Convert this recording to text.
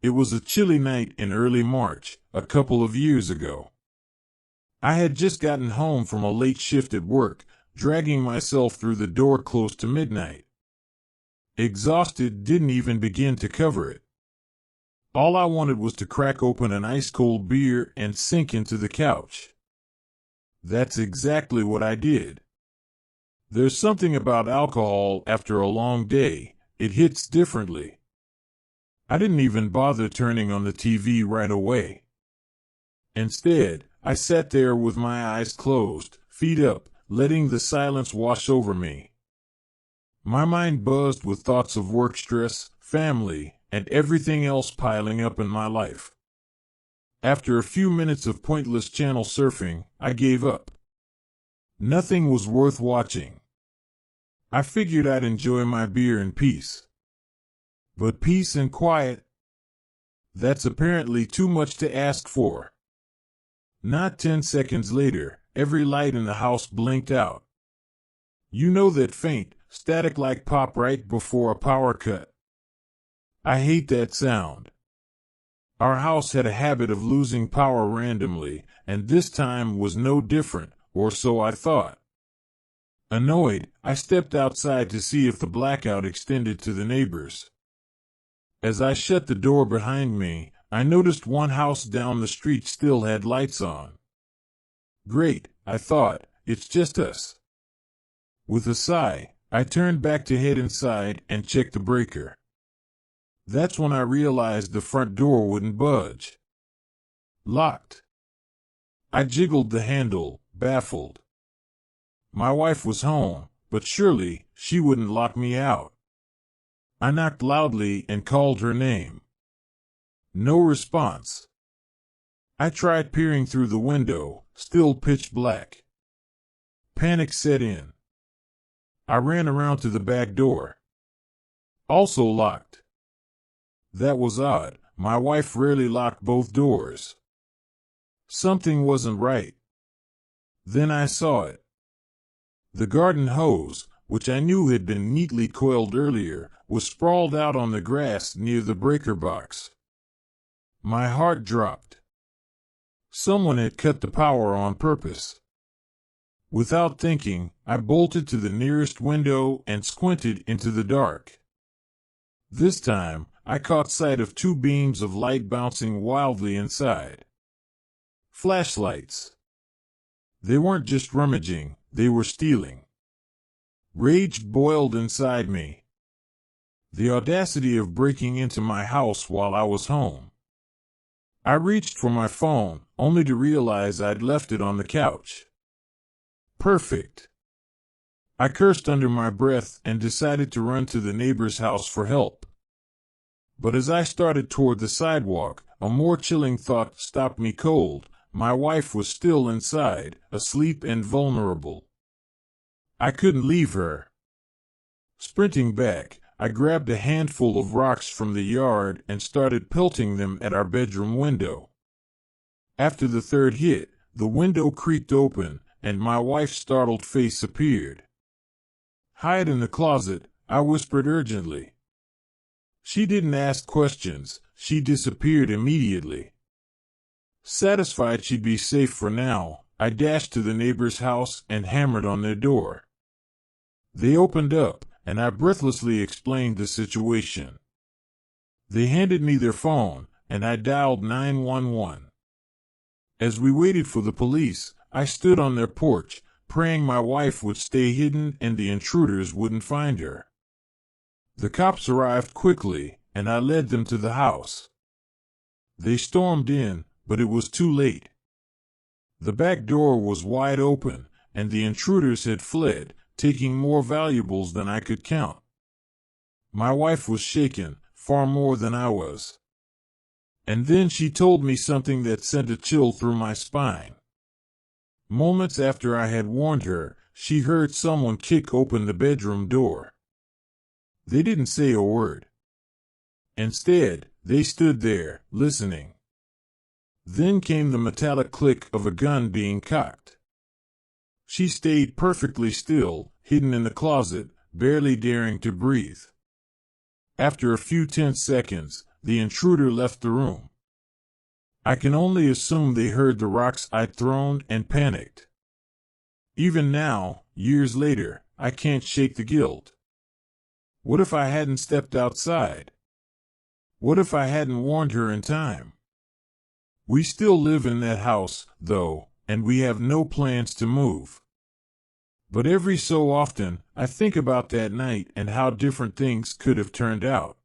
It was a chilly night in early March, a couple of years ago. I had just gotten home from a late shift at work, dragging myself through the door close to midnight. Exhausted, didn't even begin to cover it. All I wanted was to crack open an ice-cold beer and sink into the couch. That's exactly what I did. There's something about alcohol after a long day, it hits differently. I didn't even bother turning on the TV right away. Instead, I sat there with my eyes closed, feet up, letting the silence wash over me. My mind buzzed with thoughts of work stress, family, and everything else piling up in my life. After a few minutes of pointless channel surfing, I gave up. Nothing was worth watching. I figured I'd enjoy my beer in peace. But peace and quiet? That's apparently too much to ask for. Not 10 seconds later, every light in the house blinked out. You know that faint, static-like pop right before a power cut. I hate that sound. Our house had a habit of losing power randomly, and this time was no different, or so I thought. Annoyed, I stepped outside to see if the blackout extended to the neighbors. As I shut the door behind me, I noticed one house down the street still had lights on. Great, I thought, it's just us. With a sigh, I turned back to head inside and check the breaker. That's when I realized the front door wouldn't budge. Locked. I jiggled the handle, baffled. My wife was home, but surely she wouldn't lock me out. I knocked loudly and called her name. No response. I tried peering through the window, still pitch black. Panic set in. I ran around to the back door. Also locked. That was odd. My wife rarely locked both doors. Something wasn't right. Then I saw it. The garden hose, which I knew had been neatly coiled earlier, was sprawled out on the grass near the breaker box. My heart dropped. Someone had cut the power on purpose. Without thinking, I bolted to the nearest window and squinted into the dark. This time, I caught sight of two beams of light bouncing wildly inside. Flashlights. They weren't just rummaging, they were stealing. Rage boiled inside me. The audacity of breaking into my house while I was home. I reached for my phone, only to realize I'd left it on the couch. Perfect. I cursed under my breath and decided to run to the neighbor's house for help. But as I started toward the sidewalk, a more chilling thought stopped me cold. My wife was still inside, asleep and vulnerable. I couldn't leave her. Sprinting back, I grabbed a handful of rocks from the yard and started pelting them at our bedroom window. After the third hit, the window creaked open, and my wife's startled face appeared. "Hide in the closet," I whispered urgently. She didn't ask questions, she disappeared immediately. Satisfied she'd be safe for now, I dashed to the neighbor's house and hammered on their door. They opened up, and I breathlessly explained the situation. They handed me their phone, and I dialed 911. As we waited for the police, I stood on their porch, praying my wife would stay hidden and the intruders wouldn't find her. The cops arrived quickly, and I led them to the house. They stormed in, but it was too late. The back door was wide open, and the intruders had fled, taking more valuables than I could count. My wife was shaken, far more than I was. And then she told me something that sent a chill through my spine. Moments after I had warned her, she heard someone kick open the bedroom door. They didn't say a word. Instead, they stood there, listening. Then came the metallic click of a gun being cocked. She stayed perfectly still, hidden in the closet, barely daring to breathe. After a few tense seconds, the intruder left the room. I can only assume they heard the rocks I'd thrown and panicked. Even now, years later, I can't shake the guilt. What if I hadn't stepped outside? What if I hadn't warned her in time? We still live in that house, though, and we have no plans to move. But every so often, I think about that night and how different things could have turned out.